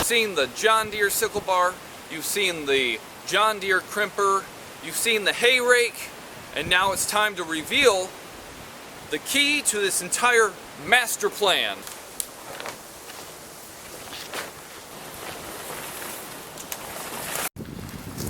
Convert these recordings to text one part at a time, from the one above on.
seen the John Deere sickle bar, you've seen the John Deere crimper, you've seen the hay rake, and now it's time to reveal the key to this entire master plan.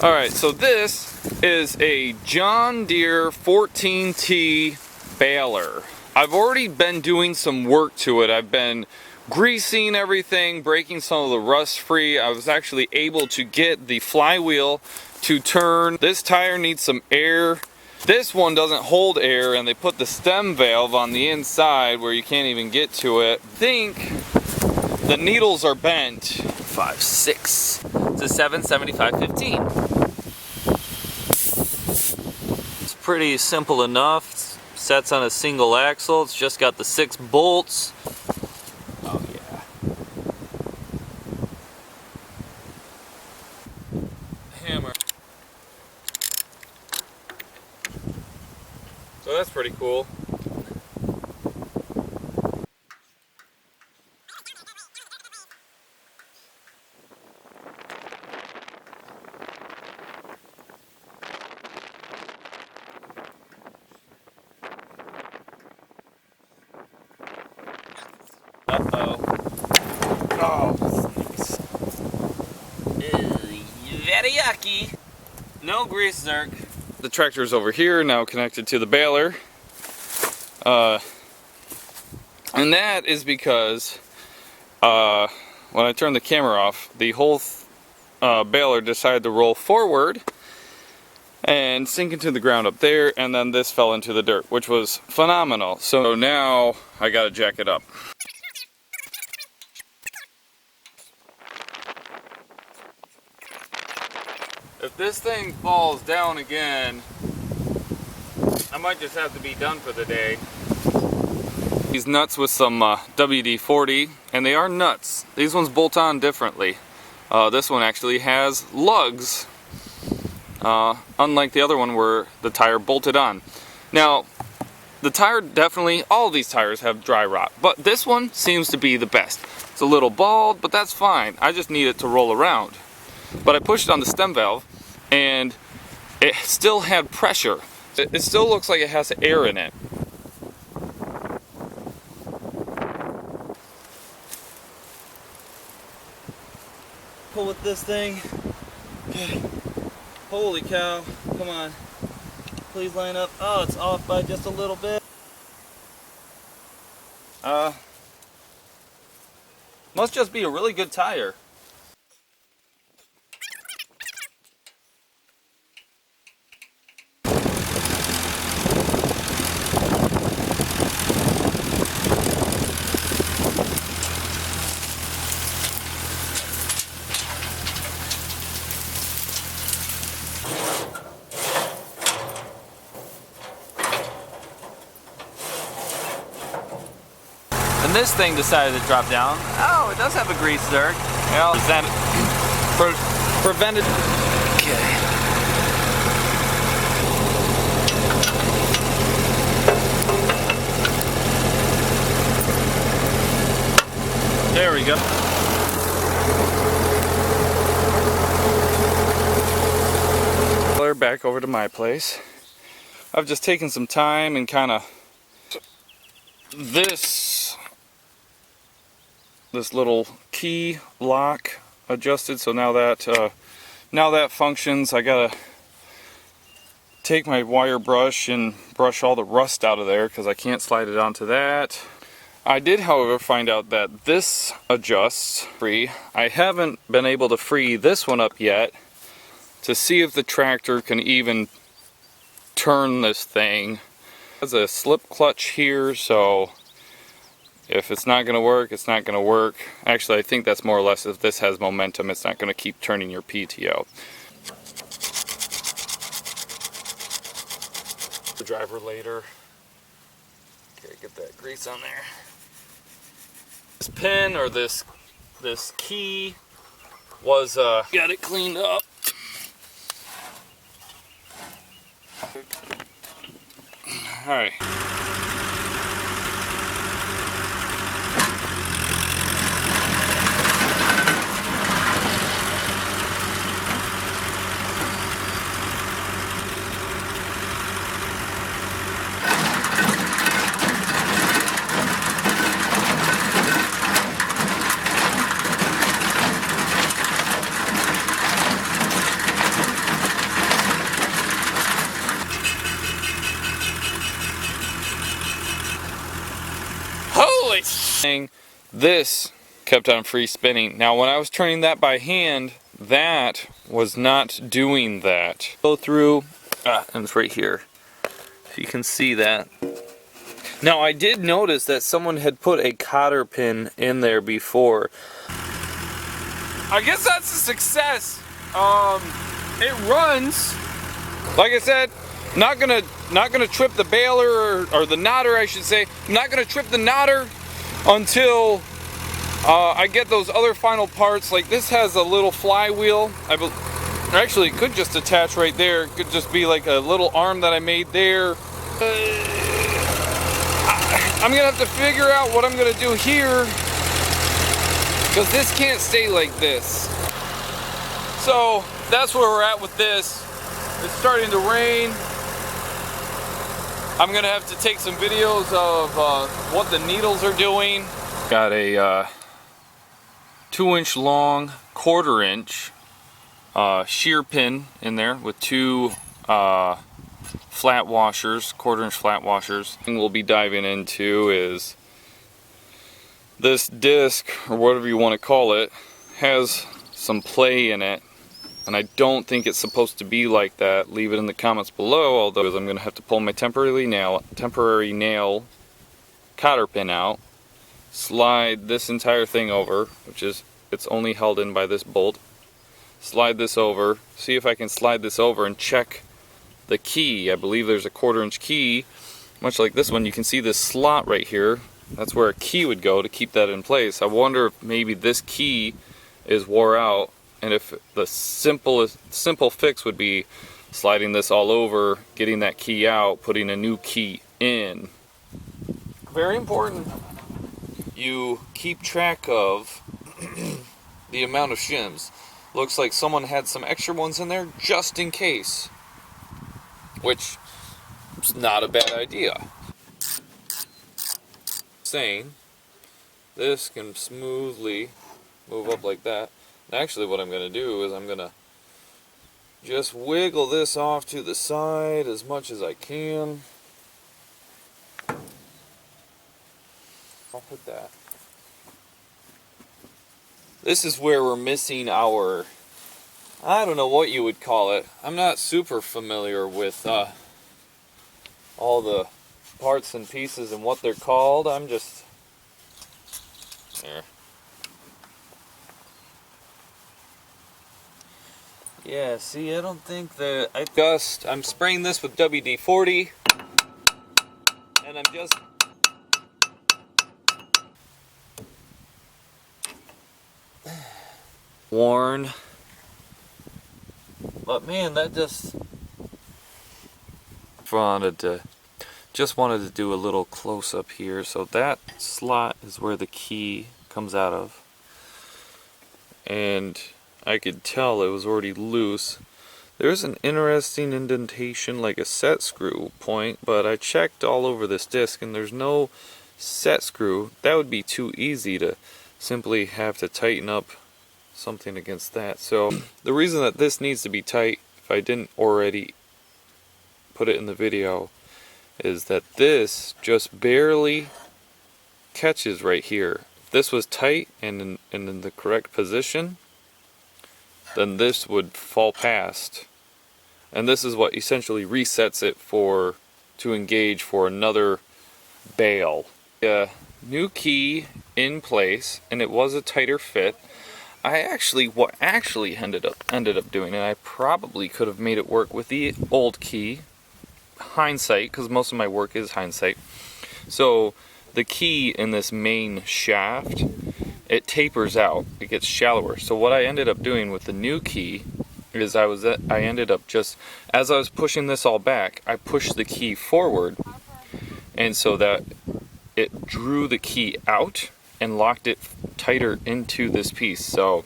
Alright, so this is a John Deere 14T baler. I've already been doing some work to it. I've been greasing everything, breaking some of the rust free. I was actually able to get the flywheel to turn. This tire needs some air. This one doesn't hold air, and they put the stem valve on the inside where you can't even get to it. I think the needles are bent. 5, 6 to 7, 75, 15. It's pretty simple enough. It sets on a single axle. It's just got the 6 bolts. Oh yeah. Hammer. So that's pretty cool. Oh, very yucky. No grease zerk. The tractor is over here, now connected to the baler. And that is because when I turned the camera off, the whole baler decided to roll forward and sink into the ground up there, and then this fell into the dirt, which was phenomenal. So now I gotta jack it up. If this thing falls down again, I might just have to be done for the day. These nuts with some WD-40, and they are nuts. These ones bolt on differently. This one actually has lugs, unlike the other one where the tire bolted on. Now, the tire definitely, all of these tires have dry rot, but this one seems to be the best. It's a little bald, but that's fine. I just need it to roll around. But I pushed on the stem valve, and it still had pressure. It still looks like it has air in it. Pull with this thing. Okay. Holy cow. Come on. Please line up. Oh, it's off by just a little bit. Must just be a really good tire. And this thing decided to drop down. Oh, it does have a grease zerk. Well, is that prevented? Okay. There we go. Back over to my place. I've just taken some time and kind of this little key lock adjusted, so now that functions. I gotta take my wire brush and brush all the rust out of there because I can't slide it onto that. I did, however, find out that this adjusts free. I haven't been able to free this one up yet to see if the tractor can even turn this thing. It has a slip clutch here, so if it's not going to work, it's not going to work. Actually, I think that's more or less if this has momentum, it's not going to keep turning your PTO. The driver later. Okay, get that grease on there. This pin or this key was got it cleaned up. All right. This kept on free spinning. Now when I was turning that by hand, that was not doing that. Go through, and it's right here. You can see that. Now I did notice that someone had put a cotter pin in there before. I guess that's a success. It runs. Like I said, not gonna trip the baler or the knotter, I should say. I'm not gonna trip the knotter until I get those other final parts. Like this has a little flywheel. Actually, it could just attach right there. It could just be like a little arm that I made there. I'm gonna have to figure out what I'm gonna do here, because this can't stay like this. So that's where we're at with this. It's starting to rain. I'm gonna have to take some videos of what the needles are doing. Got a 2-inch long, 1/4 inch shear pin in there with 2 flat washers, 1/4 inch flat washers. The thing we'll be diving into is this disc, or whatever you want to call it, has some play in it, and I don't think it's supposed to be like that. Leave it in the comments below, although I'm going to have to pull my temporary nail cotter pin out, slide this entire thing over, which is, it's only held in by this bolt. Slide this over, see if I can slide this over and check the key. I believe there's a 1/4 inch key, much like this one. You can see this slot right here. That's where a key would go to keep that in place. I wonder if maybe this key is wore out, and if the simple fix would be sliding this all over, getting that key out, putting a new key in. Very important. You keep track of the amount of shims. Looks like someone had some extra ones in there just in case, which is not a bad idea. Saying this can smoothly move up like that. And actually what I'm going to do is I'm going to just wiggle this off to the side as much as I can. I'll put that. This is where we're missing our, I don't know what you would call it. I'm not super familiar with all the parts and pieces and what they're called. I'm just here. Yeah, see, I don't think that I'm spraying this with WD-40, and I'm just worn. But man, that just wanted to do a little close up here. So that slot is where the key comes out of, and I could tell it was already loose. There's an interesting indentation, like a set screw point, but I checked all over this disc and there's no set screw. That would be too easy to simply have to tighten up something against that. So the reason that this needs to be tight, if I didn't already put it in the video, is that this just barely catches right here. If this was tight and in the correct position, then this would fall past, and this is what essentially resets it to engage for another bale. New key in place, and it was a tighter fit. What actually ended up doing, and I probably could have made it work with the old key. Hindsight, because most of my work is hindsight. So the key in this main shaft, it tapers out, it gets shallower. So what I ended up doing with the new key is I ended up just, as I was pushing this all back, I pushed the key forward, and so that it drew the key out and locked it tighter into this piece. So,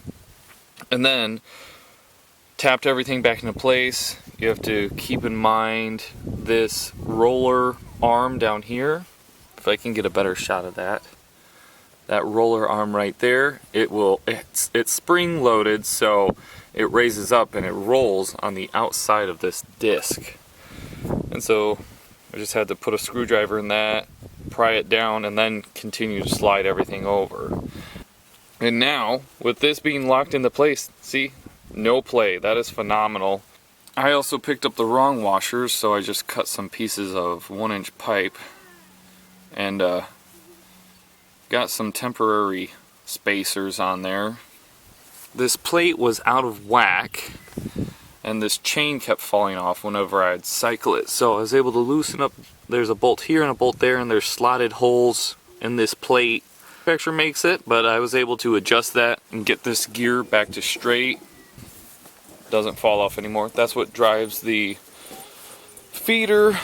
and then tapped everything back into place. You have to keep in mind this roller arm down here. If I can get a better shot of that. That roller arm right there, it's spring loaded, so it raises up and it rolls on the outside of this disc. And so I just had to put a screwdriver in that, pry it down, and then continue to slide everything over. And now, with this being locked into place, see, no play. That is phenomenal. I also picked up the wrong washers, so I just cut some pieces of 1-inch pipe and got some temporary spacers on there. This plate was out of whack, and this chain kept falling off whenever I'd cycle it, so I was able to loosen up. There's a bolt here and a bolt there, and there's slotted holes in this plate. Manufacturer makes it, but I was able to adjust that and get this gear back to straight. Doesn't fall off anymore. That's what drives the feeder.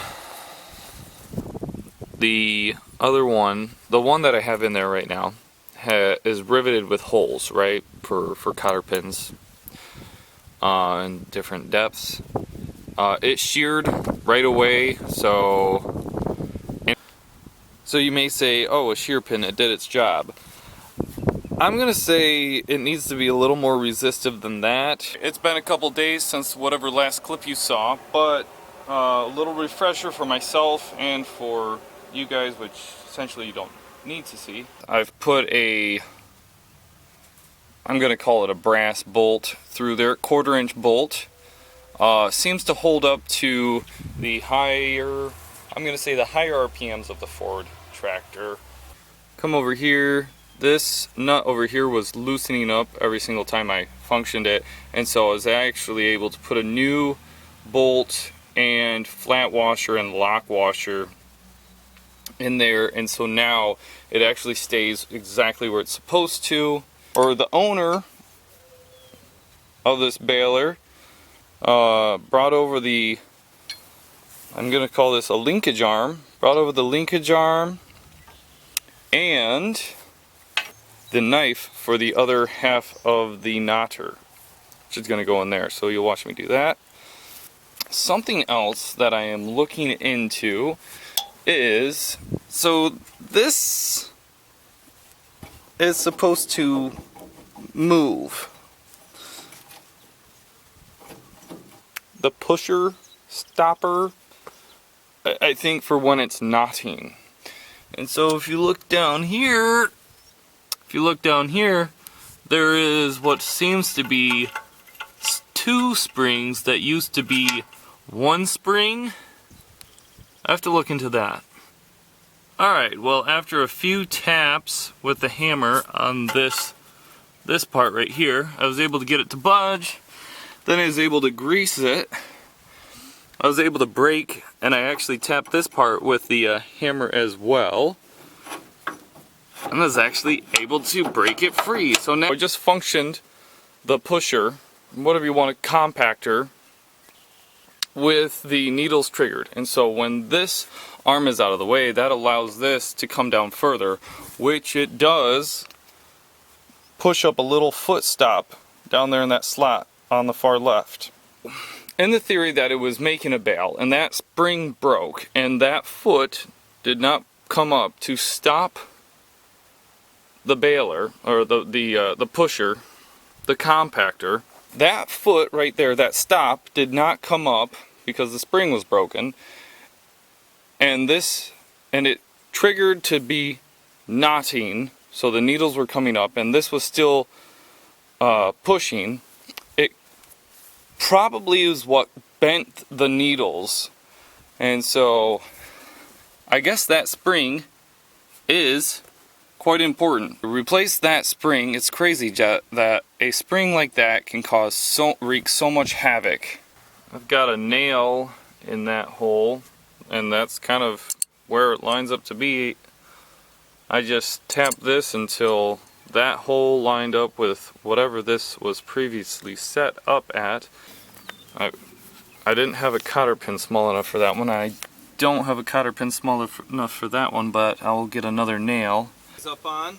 The other one, the one that I have in there right now, is riveted with holes, right, for cotter pins in different depths. It sheared right away, so you may say, oh, a shear pin, it did its job. I'm gonna say it needs to be a little more resistive than that. It's been a couple days since whatever last clip you saw, but a little refresher for myself and for you guys, which essentially you don't need to see. I've put a, I'm gonna call it a brass bolt through there, 1/4-inch bolt. Seems to hold up to the higher, I'm gonna say the higher RPMs of the Ford tractor. Come over here. This nut over here was loosening up every single time I functioned it, and so I was actually able to put a new bolt and flat washer and lock washer in there, and so now it actually stays exactly where it's supposed to. Or the owner of this baler brought over the, I'm gonna call this a linkage arm, brought over the linkage arm and the knife for the other half of the knotter, which is gonna go in there, so you'll watch me do that. Something else that I am looking into is, so this is supposed to move. The pusher stopper, I think, for when it's knotting. And so if you look down here, there is what seems to be 2 springs that used to be 1 spring. I have to look into that. Alright, well, after a few taps with the hammer on this part right here, I was able to get it to budge. Then I was able to grease it. I was able to brake, and I actually tapped this part with the hammer as well. And I was actually able to break it free. So now I just functioned the pusher, whatever you want, a compactor, with the needles triggered. And so when this arm is out of the way, that allows this to come down further, which it does push up a little foot stop down there in that slot on the far left. In the theory that it was making a bale, and that spring broke, and that foot did not come up to stop the baler, or the pusher, the compactor. That foot right there, that stop, did not come up because the spring was broken, and it triggered to be knotting, so the needles were coming up, and this was still pushing. It probably is what bent the needles, and so I guess that spring is quite important. To replace that spring, it's crazy that a spring like that can wreak so much havoc. I've got a nail in that hole, and that's kind of where it lines up to be. I just tapped this until that hole lined up with whatever this was previously set up at. I didn't have a cotter pin small enough for that one. I don't have a cotter pin small enough for that one, but I'll get another nail. Up on.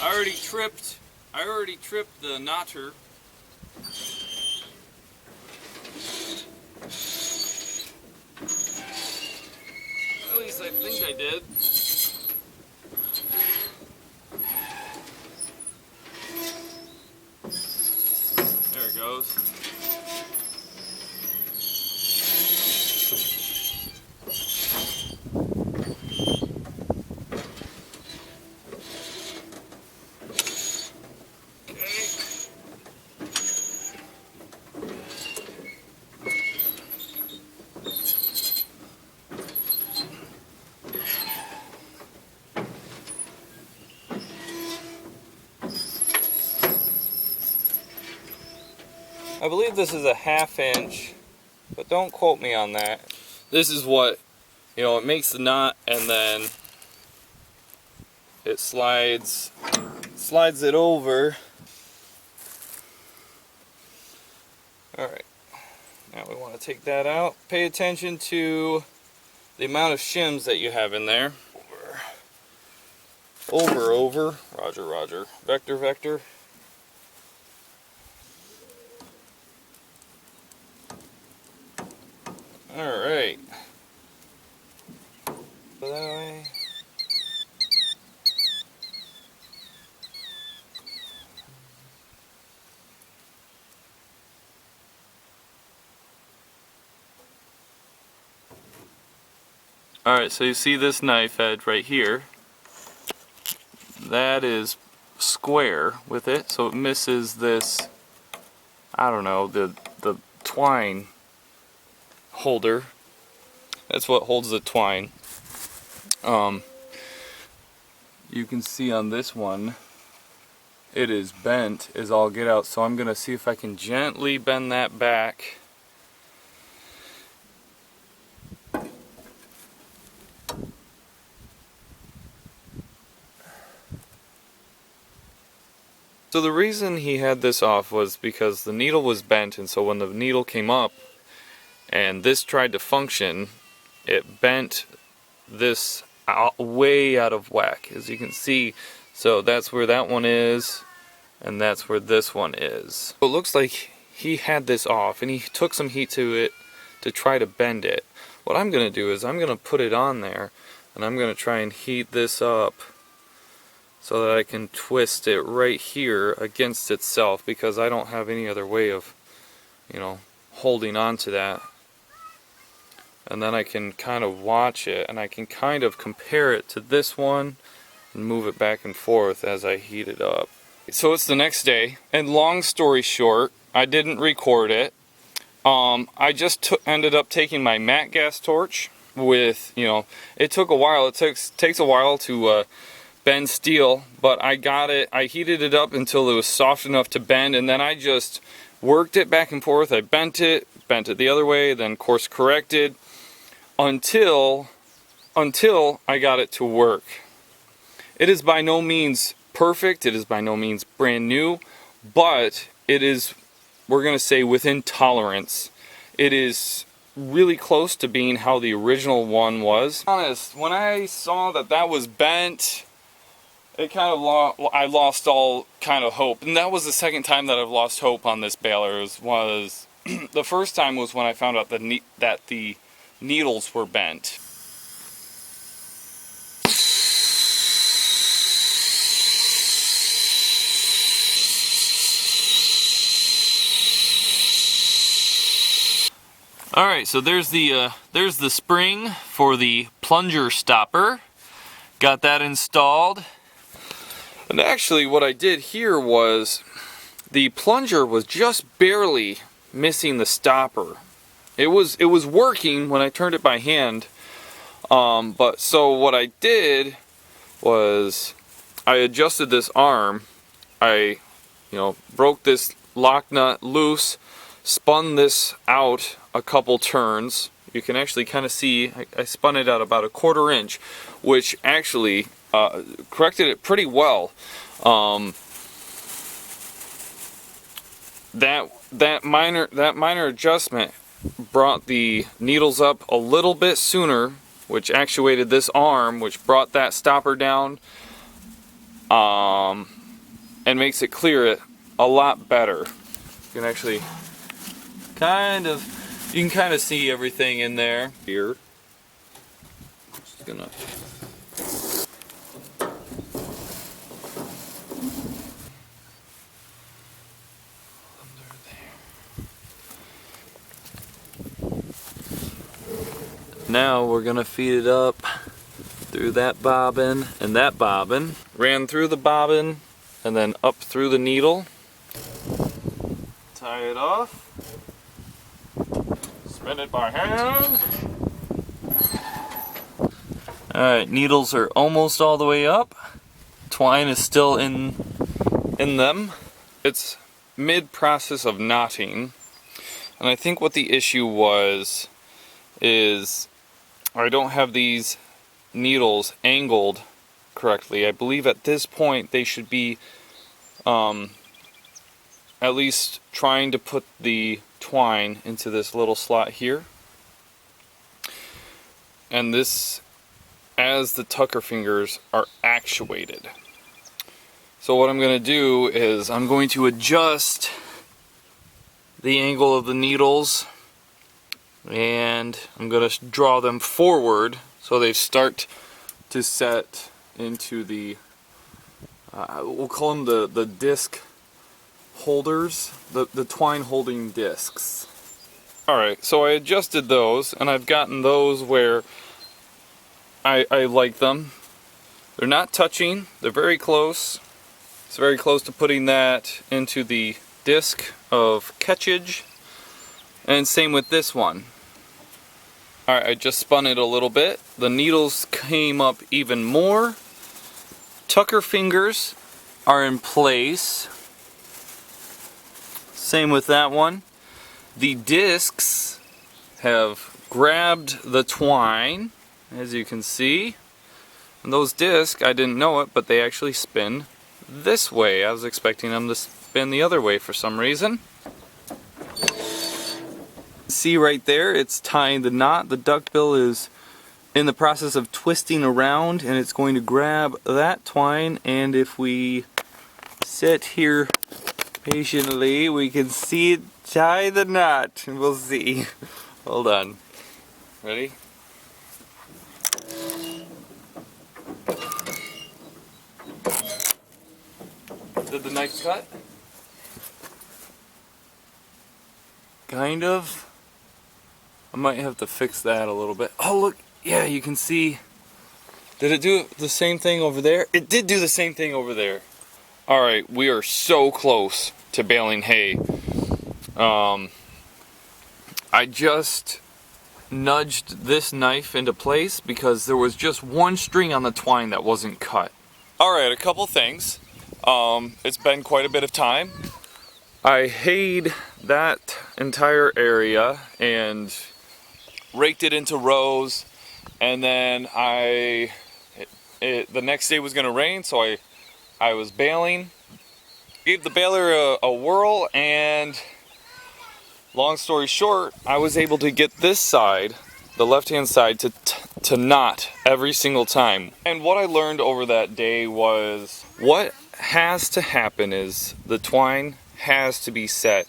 I already tripped the knotter. At least I think I did. There it goes. I believe this is a 1/2 inch, but don't quote me on that. This is what, it makes the knot, and then it slides it over. Alright, now we want to take that out. Pay attention to the amount of shims that you have in there. Over, roger, vector. Alright. That way. Alright, so you see this knife edge right here. That is square with it, so it misses this, I don't know, the twine holder. That's what holds the twine. You can see on this one, it is bent as all get out, so I'm going to see if I can gently bend that back. So the reason he had this off was because the needle was bent, and so when the needle came up and this tried to function, it bent this way out of whack, as you can see. So that's where that one is, and that's where this one is. So it looks like he had this off, and he took some heat to it to try to bend it. What I'm going to do is I'm going to put it on there, and I'm going to try and heat this up so that I can twist it right here against itself, because I don't have any other way of, holding on to that. And then I can kind of watch it, and I can kind of compare it to this one and move it back and forth as I heat it up. So it's the next day, and long story short, I didn't record it. I just ended up taking my matte gas torch with, it took a while. It takes a while to bend steel, but I got it. I heated it up until it was soft enough to bend, and then I just worked it back and forth. I bent it the other way, then course corrected until I got it to work. It is by no means perfect. It is by no means brand new, but it is, we're going to say, within tolerance. It is really close to being how the original one was. Honest, when I saw that was bent, it kind of I lost all kind of hope, and that was the second time that I've lost hope on this baler. Was the first time was when I found out that the needles were bent. All right, so there's the spring for the plunger stopper. Got that installed. And actually what I did here was the plunger was just barely missing the stopper. It was working when I turned it by hand. But so what I did was I adjusted this arm. I broke this lock nut loose, spun this out a couple turns. You can actually kind of see I spun it out about 1/4 inch, which actually corrected it pretty well. That minor adjustment brought the needles up a little bit sooner, which actuated this arm, which brought that stopper down, and makes it clear it a lot better. You can actually kind of see everything in there here. Just gonna Now we're gonna feed it up through that bobbin and that bobbin. Ran through the bobbin and then up through the needle. Tie it off. Spin it by hand. Alright, needles are almost all the way up. Twine is still in them. It's mid-process of knotting, and I think what the issue was is I don't have these needles angled correctly. I believe at this point they should be at least trying to put the twine into this little slot here, and this as the tucker fingers are actuated. So what I'm going to do is I'm going to adjust the angle of the needles, and I'm going to draw them forward so they start to set into the we'll call them the disc holders, the twine holding discs. Alright, so I adjusted those, and I've gotten those where I like them. They're not touching, they're very close. It's very close to putting that into the disc of catchage, and same with this one. Alright, I just spun it a little bit. The needles came up even more. Tucker fingers are in place. Same with that one. The discs have grabbed the twine, as you can see. And those discs, I didn't know it, but they actually spin this way. I was expecting them to spin the other way for some reason. See right there, it's tying the knot. The duckbill is in the process of twisting around, and it's going to grab that twine, and if we sit here patiently, we can see it tie the knot, and we'll see. Hold on. Ready? Did the knife cut? Kind of. I might have to fix that a little bit. Oh look, yeah, you can see. Did it do the same thing over there? It did do the same thing over there. Alright, we are so close to baling hay. I just nudged this knife into place because there was just one string on the twine that wasn't cut. Alright, a couple things. It's been quite a bit of time. I hayed that entire area and raked it into rows, and then the next day was going to rain, so I was baling. Gave the baler a whirl, and long story short, I was able to get this side, the left-hand side, to knot every single time. And what I learned over that day was what has to happen is the twine has to be set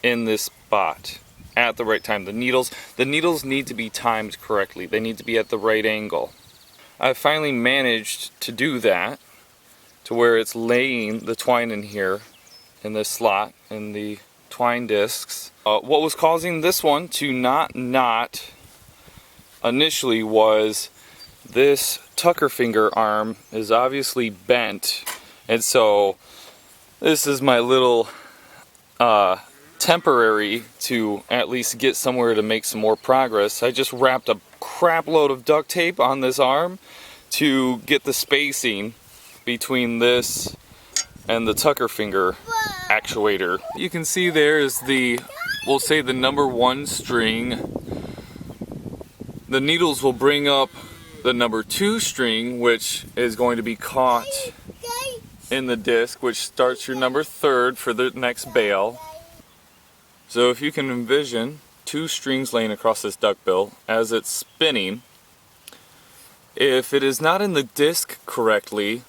in this spot at the right time. The needles need to be timed correctly. They need to be at the right angle. I finally managed to do that to where it's laying the twine in here in this slot in the twine discs. What was causing this one to not knot initially was this tucker finger arm is obviously bent, and so this is my little temporary to at least get somewhere to make some more progress. I just wrapped a crap load of duct tape on this arm to get the spacing between this and the tucker finger actuator. You can see there is we'll say the number 1 string. The needles will bring up the number 2 string, which is going to be caught in the disc, which starts your number 3rd for the next bale. So if you can envision 2 strings laying across this duckbill as it's spinning, if it is not in the disc correctly,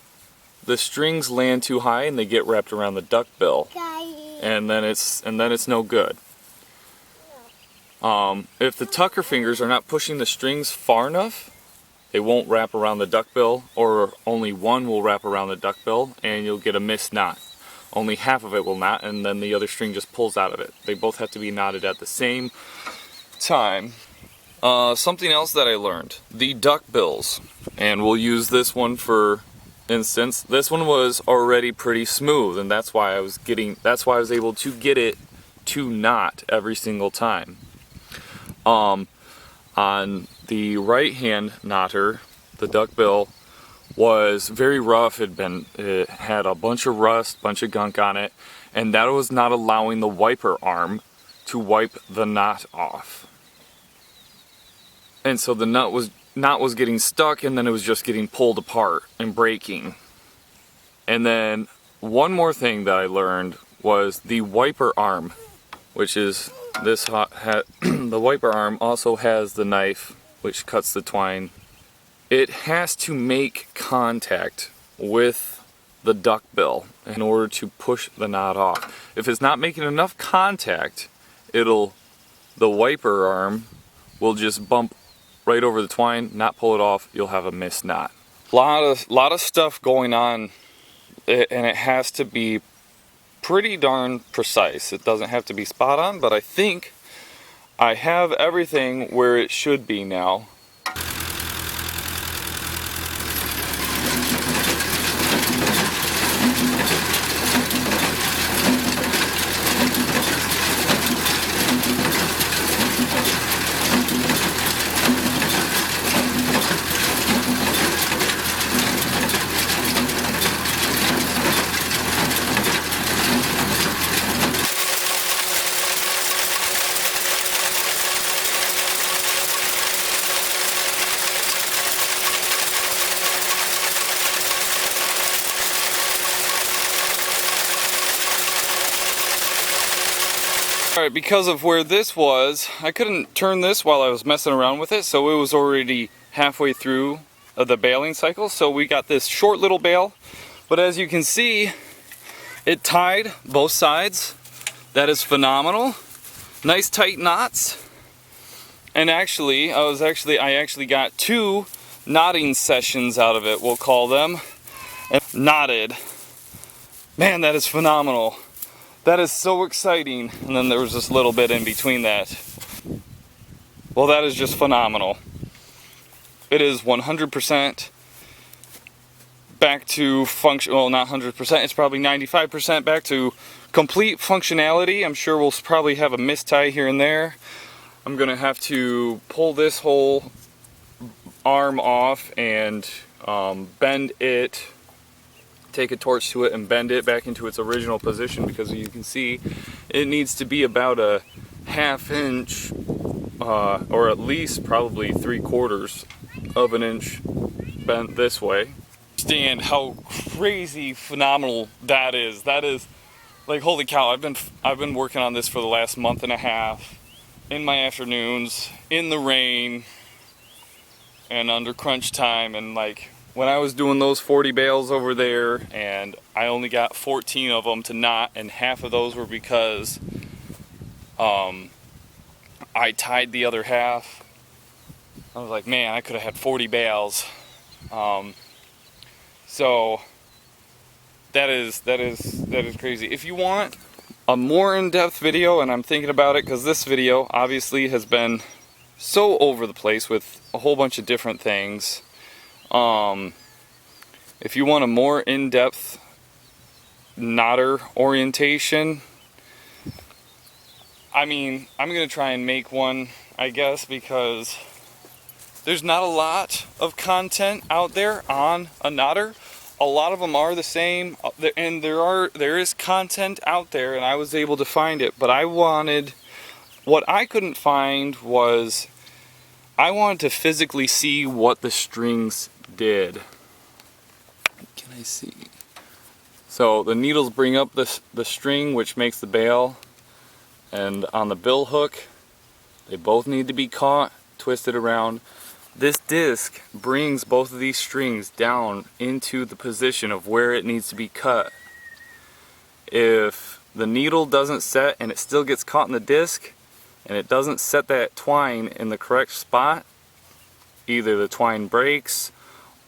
the strings land too high and they get wrapped around the duckbill, and then it's no good. If the tucker fingers are not pushing the strings far enough, they won't wrap around the duckbill, or only one will wrap around the duckbill, and you'll get a missed knot. Only half of it will knot, and then the other string just pulls out of it. They both have to be knotted at the same time. Something else that I learned, the duckbills, and we'll use this one for instance. This one was already pretty smooth, and that's why I was able to get it to knot every single time. On the right hand knotter, the duckbill was very rough. It had a bunch of rust, bunch of gunk on it, and that was not allowing the wiper arm to wipe the knot off. And so the knot was getting stuck, and then it was just getting pulled apart and breaking. And then one more thing that I learned was the wiper arm, which is this the wiper arm also has the knife which cuts the twine. It has to make contact with the duck bill in order to push the knot off. If it's not making enough contact, the wiper arm will just bump right over the twine, not pull it off. You'll have a missed knot. Lot of stuff going on, and it has to be pretty darn precise. It doesn't have to be spot on, but I think I have everything where it should be now. Alright, because of where this was, I couldn't turn this while I was messing around with it, so it was already halfway through the baling cycle. So we got this short little bale, but as you can see, it tied both sides. That is phenomenal. Nice tight knots. And actually, I actually got 2 knotting sessions out of it, we'll call them, and knotted. Man, that is phenomenal. That is so exciting. And then there was this little bit in between that. Well, that is just phenomenal. It is 100% back to function. Well, not 100%. It's probably 95% back to complete functionality. I'm sure we'll probably have a mistie here and there. I'm gonna have to pull this whole arm off and bend it. Take a torch to it and bend it back into its original position, because you can see it needs to be about a 1/2 inch or at least probably 3/4 of an inch bent this way. Understand how crazy phenomenal that is. That is like, holy cow. I've been working on this for the last month and a half in my afternoons in the rain and under crunch time, and like when I was doing those 40 bales over there, and I only got 14 of them to knot, and half of those were because I tied the other half. I was like, man, I could have had 40 bales. So that is crazy. If you want a more in-depth video, and I'm thinking about it because this video obviously has been so over the place with a whole bunch of different things. If you want a more in-depth knotter orientation, I mean, I'm gonna try and make one, I guess, because there's not a lot of content out there on a knotter. A lot of them are the same, and there is content out there, and I was able to find it, but what I couldn't find was, I wanted to physically see what the strings did. Can I see? So the needles bring up the string, which makes the bale, and on the bill hook, they both need to be caught, twisted around. This disc brings both of these strings down into the position of where it needs to be cut. If the needle doesn't set and it still gets caught in the disc, and it doesn't set that twine in the correct spot, either the twine breaks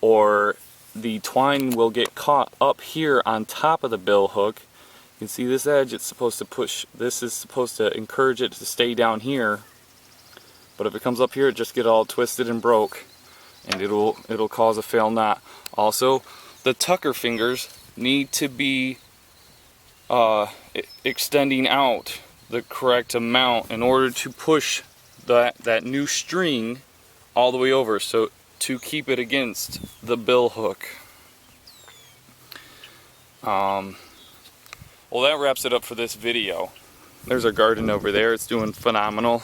or the twine will get caught up here on top of the bill hook. You can see this edge, it's supposed to push, this is supposed to encourage it to stay down here, but if it comes up here, it just get all twisted and broke, and it'll cause a fail knot. Also, the tucker fingers need to be extending out the correct amount in order to push that new string all the way over. So to keep it against the bill hook. Well, that wraps it up for this video. There's our garden over there. It's doing phenomenal.